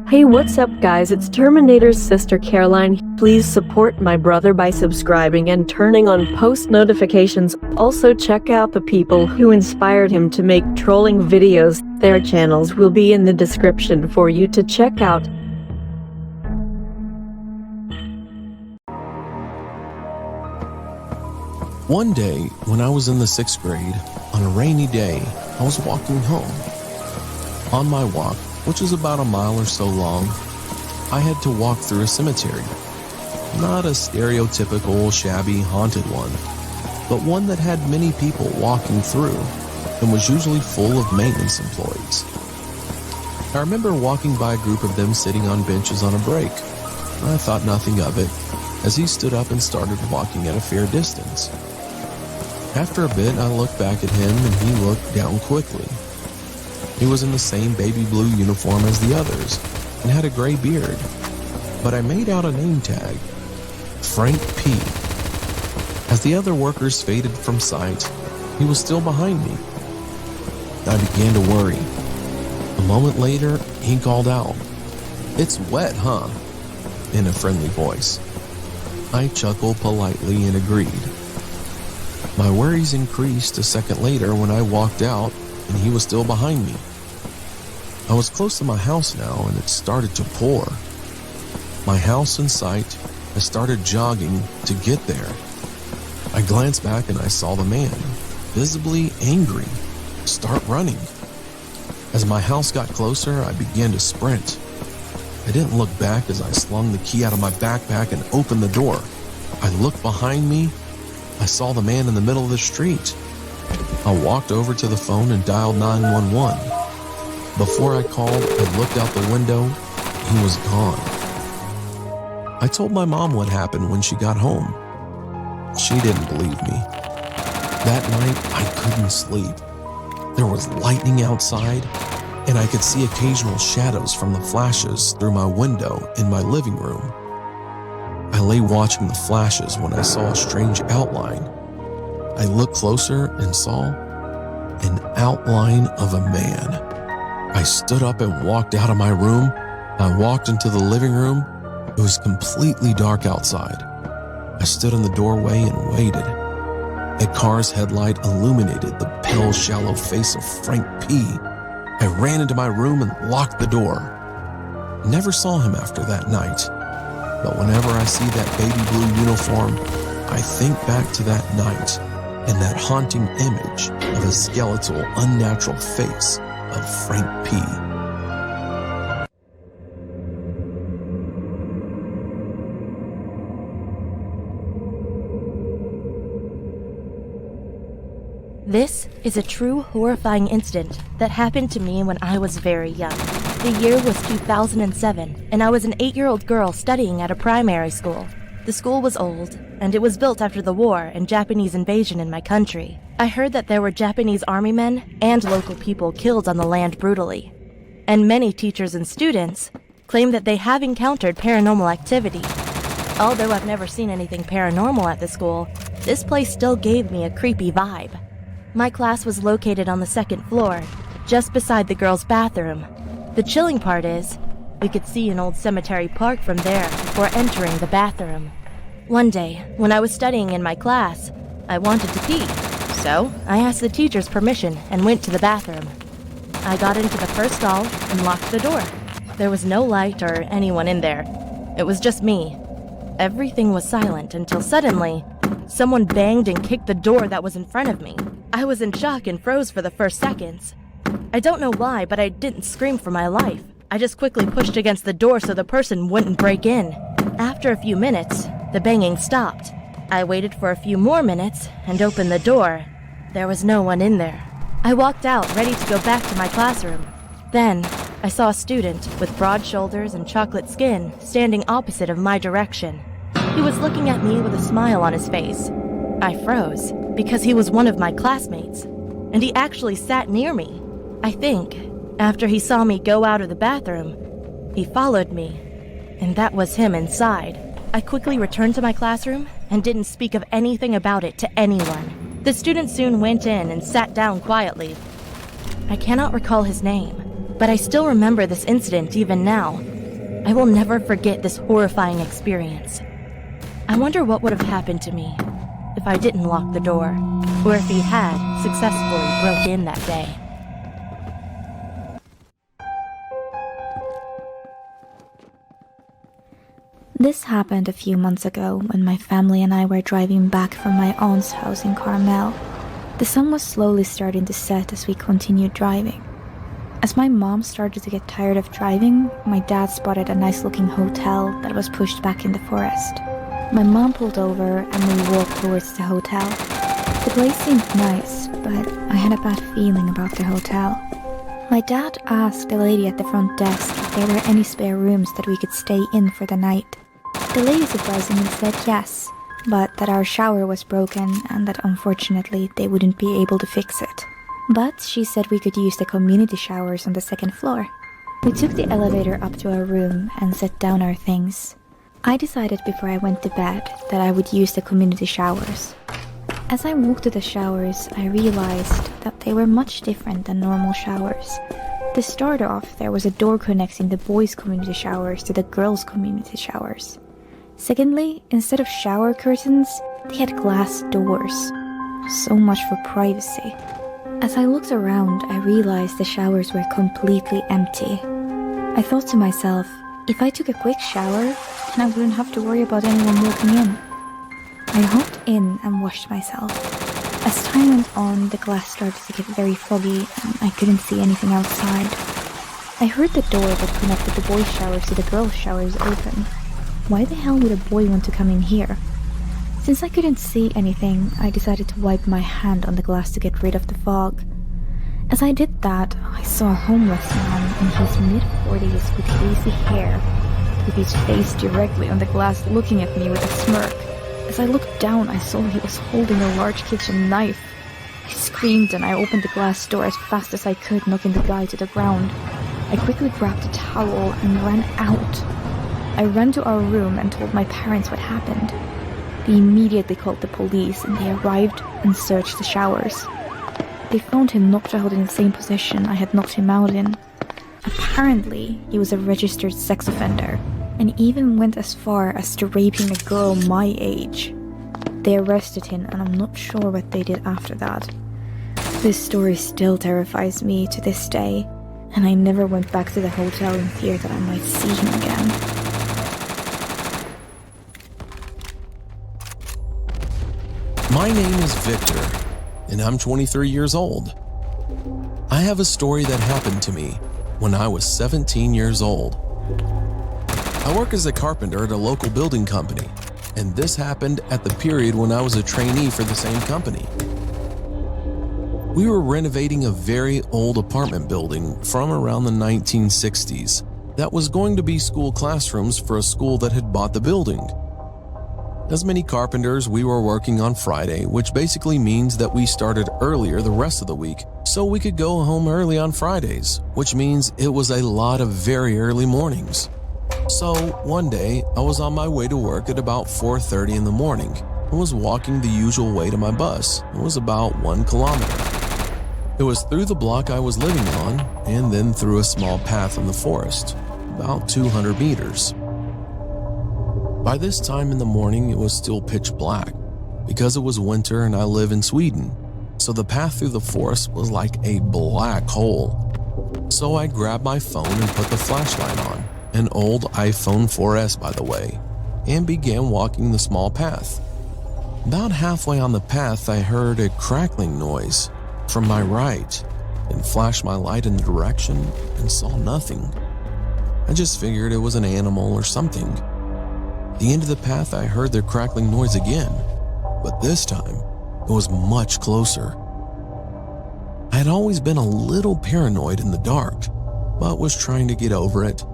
Hey, what's up guys, it's Terminator's sister Caroline. Please support my brother by subscribing and turning on post notifications. Also check out the people who inspired him to make trolling videos. Their channels will be in the description for you to check out. One day, when I was in the 6th grade, on a rainy day, I was walking home. On my walk, which was about a mile or so long, I had to walk through a cemetery. Not a stereotypical, shabby, haunted one, but one that had many people walking through and was usually full of maintenance employees. I remember walking by a group of them sitting on benches on a break. I thought nothing of it, as he stood up and started walking at a fair distance. After a bit, I looked back at him and he looked down quickly. He was in the same baby blue uniform as the others and had a gray beard, but I made out a name tag, Frank P. As the other workers faded from sight, he was still behind me. I began to worry. A moment later, he called out, "It's wet, huh?" in a friendly voice. I chuckled politely and agreed. My worries increased a second later when I walked out and he was still behind me. I was close to my house now and it started to pour. My house in sight, I started jogging to get there. I glanced back and I saw the man, visibly angry, start running. As my house got closer, I began to sprint. I didn't look back as I slung the key out of my backpack and opened the door. I looked behind me. I saw the man in the middle of the street. I walked over to the phone and dialed 911. Before I called, I looked out the window. He was gone. I told my mom what happened when she got home. She didn't believe me. That night, I couldn't sleep. There was lightning outside, and I could see occasional shadows from the flashes through my window in my living room. I lay watching the flashes when I saw a strange outline. I looked closer and saw an outline of a man. I stood up and walked out of my room. I walked into the living room. It was completely dark outside. I stood in the doorway and waited. A car's headlight illuminated the pale, shallow face of Frank P. I ran into my room and locked the door. Never saw him after that night. But whenever I see that baby blue uniform, I think back to that night and that haunting image of a skeletal, unnatural face of Frank P. This is a true horrifying incident that happened to me when I was very young. The year was 2007, and I was an 8-year-old girl studying at a primary school. The school was old, and it was built after the war and Japanese invasion in my country. I heard that there were Japanese army men and local people killed on the land brutally. And many teachers and students claim that they have encountered paranormal activity. Although I've never seen anything paranormal at the school, this place still gave me a creepy vibe. My class was located on the 2nd floor, just beside the girls' bathroom. The chilling part is, we could see an old cemetery park from there before entering the bathroom. One day, when I was studying in my class, I wanted to pee. So, I asked the teacher's permission and went to the bathroom. I got into the first stall and locked the door. There was no light or anyone in there. It was just me. Everything was silent until suddenly, someone banged and kicked the door that was in front of me. I was in shock and froze for the first seconds. I don't know why, but I didn't scream for my life. I just quickly pushed against the door so the person wouldn't break in. After a few minutes, the banging stopped. I waited for a few more minutes and opened the door. There was no one in there. I walked out, ready to go back to my classroom. Then, I saw a student with broad shoulders and chocolate skin standing opposite of my direction. He was looking at me with a smile on his face. I froze, because he was one of my classmates, and he actually sat near me. I think, after he saw me go out of the bathroom, he followed me, and that was him inside. I quickly returned to my classroom and didn't speak of anything about it to anyone. The student soon went in and sat down quietly. I cannot recall his name, but I still remember this incident even now. I will never forget this horrifying experience. I wonder what would have happened to me if I didn't lock the door, or if he had successfully broke in that day. This happened a few months ago when my family and I were driving back from my aunt's house in Carmel. The sun was slowly starting to set as we continued driving. As my mom started to get tired of driving, my dad spotted a nice-looking hotel that was pushed back in the forest. My mom pulled over and we walked towards the hotel. The place seemed nice, but I had a bad feeling about the hotel. My dad asked the lady at the front desk if there were any spare rooms that we could stay in for the night. The lady surprisingly said yes, but that our shower was broken and that unfortunately they wouldn't be able to fix it. But she said we could use the community showers on the second floor. We took the elevator up to our room and set down our things. I decided before I went to bed that I would use the community showers. As I walked to the showers, I realized that they were much different than normal showers. To start off, there was a door connecting the boys' community showers to the girls' community showers. Secondly, instead of shower curtains, they had glass doors. So much for privacy. As I looked around, I realized the showers were completely empty. I thought to myself, if I took a quick shower, then I wouldn't have to worry about anyone walking in. I hopped in and washed myself. As time went on, the glass started to get very foggy and I couldn't see anything outside. I heard the door that connected the boys' showers to the girls' showers open. Why the hell would a boy want to come in here? Since I couldn't see anything, I decided to wipe my hand on the glass to get rid of the fog. As I did that, I saw a homeless man in his mid-40s with hazy hair, with his face directly on the glass looking at me with a smirk. As I looked down, I saw he was holding a large kitchen knife. I screamed and I opened the glass door as fast as I could, knocking the guy to the ground. I quickly grabbed a towel and ran out. I ran to our room and told my parents what happened. They immediately called the police and they arrived and searched the showers. They found him knocked out in the same position I had knocked him out in. Apparently, he was a registered sex offender and even went as far as to raping a girl my age. They arrested him and I'm not sure what they did after that. This story still terrifies me to this day, and I never went back to the hotel in fear that I might see him again. My name is Victor, and I'm 23 years old. I have a story that happened to me when I was 17 years old. I work as a carpenter at a local building company, and this happened at the period when I was a trainee for the same company. We were renovating a very old apartment building from around the 1960s that was going to be school classrooms for a school that had bought the building. As many carpenters, we were working on Friday, which basically means that we started earlier the rest of the week so we could go home early on Fridays, which means it was a lot of very early mornings. So one day, I was on my way to work at about 4:30 in the morning and was walking the usual way to my bus. It was about 1 kilometer. It was through the block I was living on and then through a small path in the forest, about 200 meters. By this time in the morning, it was still pitch black because it was winter and I live in Sweden, so the path through the forest was like a black hole. So I grabbed my phone and put the flashlight on, an old iPhone 4S by the way, and began walking the small path. About halfway on the path, I heard a crackling noise from my right and flashed my light in the direction and saw nothing. I just figured it was an animal or something. At the end of the path, I heard the crackling noise again, but this time it was much closer. I had always been a little paranoid in the dark, but was trying to get over it.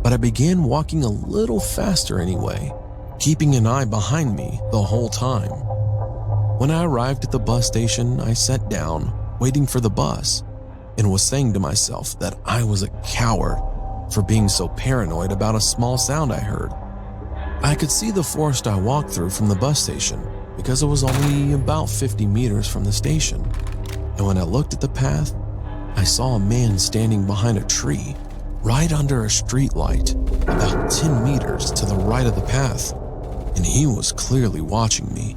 But I began walking a little faster anyway, keeping an eye behind me the whole time. When I arrived at the bus station, I sat down, waiting for the bus, and was saying to myself that I was a coward for being so paranoid about a small sound I heard. I could see the forest I walked through from the bus station because it was only about 50 meters from the station. And when I looked at the path, I saw a man standing behind a tree right under a street light. about 10 meters to the right of the path, and he was clearly watching me.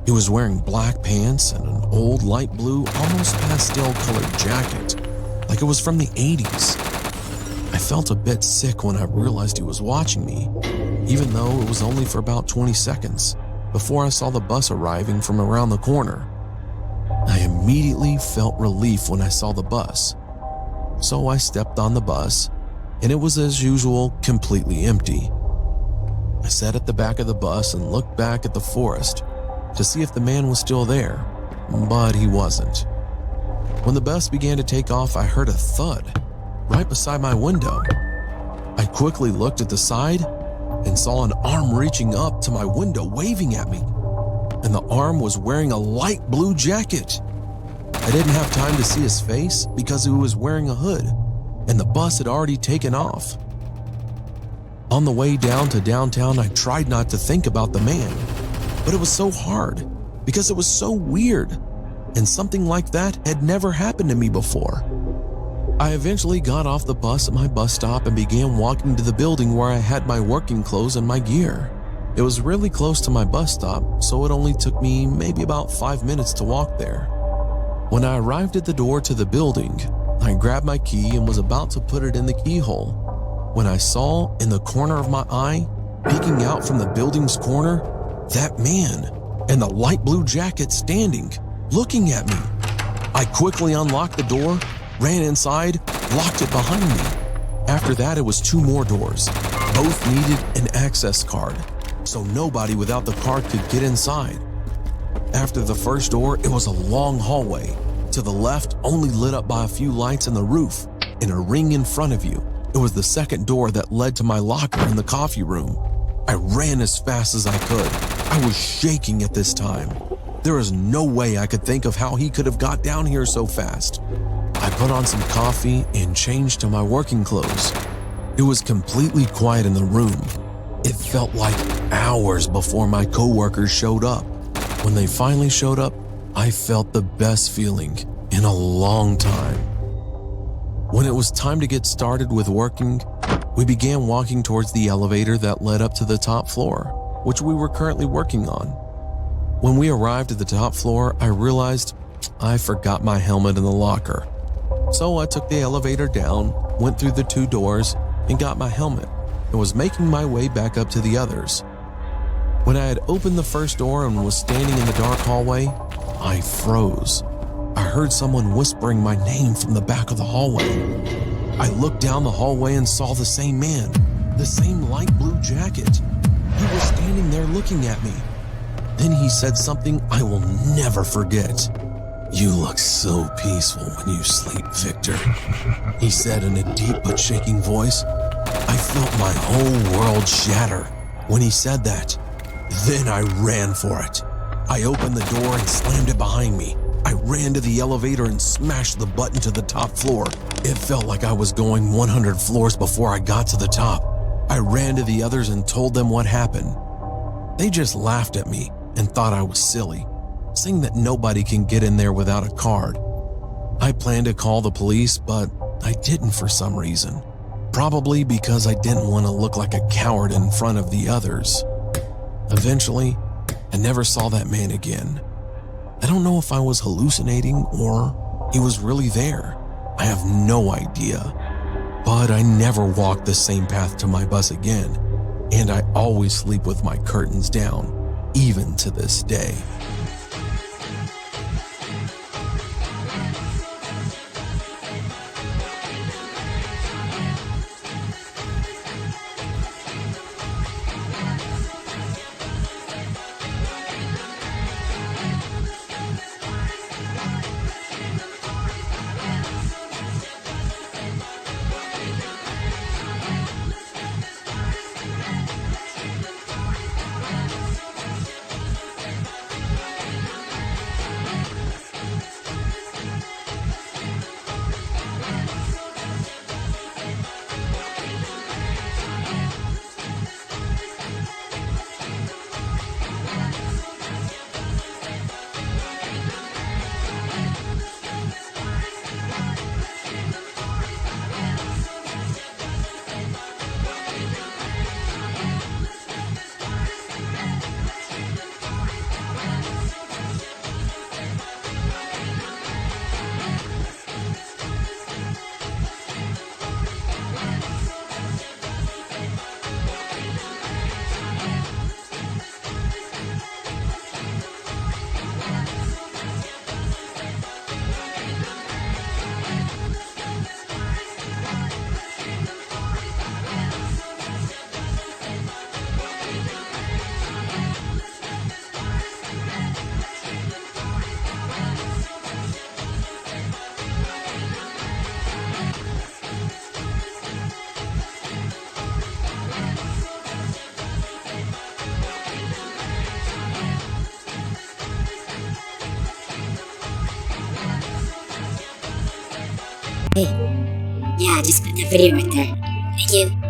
He was wearing black pants and an old light blue, almost pastel-colored jacket, like it was from the 80s. I felt a bit sick when I realized he was watching me, even though it was only for about 20 seconds before I saw the bus arriving from around the corner. I immediately felt relief when I saw the bus, so I stepped on the bus, and it was as usual completely empty. I sat at the back of the bus and looked back at the forest to see if the man was still there, but he wasn't. When the bus began to take off, I heard a thud right beside my window. I quickly looked at the side and saw an arm reaching up to my window waving at me, and the arm was wearing a light blue jacket. I didn't have time to see his face because he was wearing a hood, and the bus had already taken off. On the way down to downtown, I tried not to think about the man, but it was so hard because it was so weird, and something like that had never happened to me before. I eventually got off the bus at my bus stop and began walking to the building where I had my working clothes and my gear. It was really close to my bus stop, so it only took me maybe about 5 minutes to walk there. When I arrived at the door to the building, I grabbed my key and was about to put it in the keyhole when I saw in the corner of my eye, peeking out from the building's corner, that man in the light blue jacket standing, looking at me. I quickly unlocked the door, ran inside, locked it behind me. After that, it was 2 more doors. Both needed an access card, so nobody without the card could get inside. After the first door, it was a long hallway. To the left, only lit up by a few lights in the roof, and a ring in front of you. It was the second door that led to my locker in the coffee room. I ran as fast as I could. I was shaking at this time. There was no way I could think of how he could have got down here so fast. I put on some coffee and changed to my working clothes. It was completely quiet in the room. It felt like hours before my coworkers showed up. When they finally showed up, I felt the best feeling in a long time. When it was time to get started with working, we began walking towards the elevator that led up to the top floor, which we were currently working on. When we arrived at the top floor, I realized I forgot my helmet in the locker. So I took the elevator down, went through the 2 doors, and got my helmet, and was making my way back up to the others. When I had opened the first door and was standing in the dark hallway, I froze. I heard someone whispering my name from the back of the hallway. I looked down the hallway and saw the same man, the same light blue jacket. He was standing there looking at me. Then he said something I will never forget. "You look so peaceful when you sleep, Victor," he said in a deep but shaking voice. I felt my whole world shatter when he said that. Then I ran for it. I opened the door and slammed it behind me. I ran to the elevator and smashed the button to the top floor. It felt like I was going 100 floors before I got to the top. I ran to the others and told them what happened. They just laughed at me and thought I was silly, saying that nobody can get in there without a card. I planned to call the police, but I didn't for some reason. Probably because I didn't want to look like a coward in front of the others. Eventually, I never saw that man again. I don't know if I was hallucinating or he was really there. I have no idea. But I never walked the same path to my bus again, and I always sleep with my curtains down, even to this day. Hey, yeah, just put the video right there. Thank you.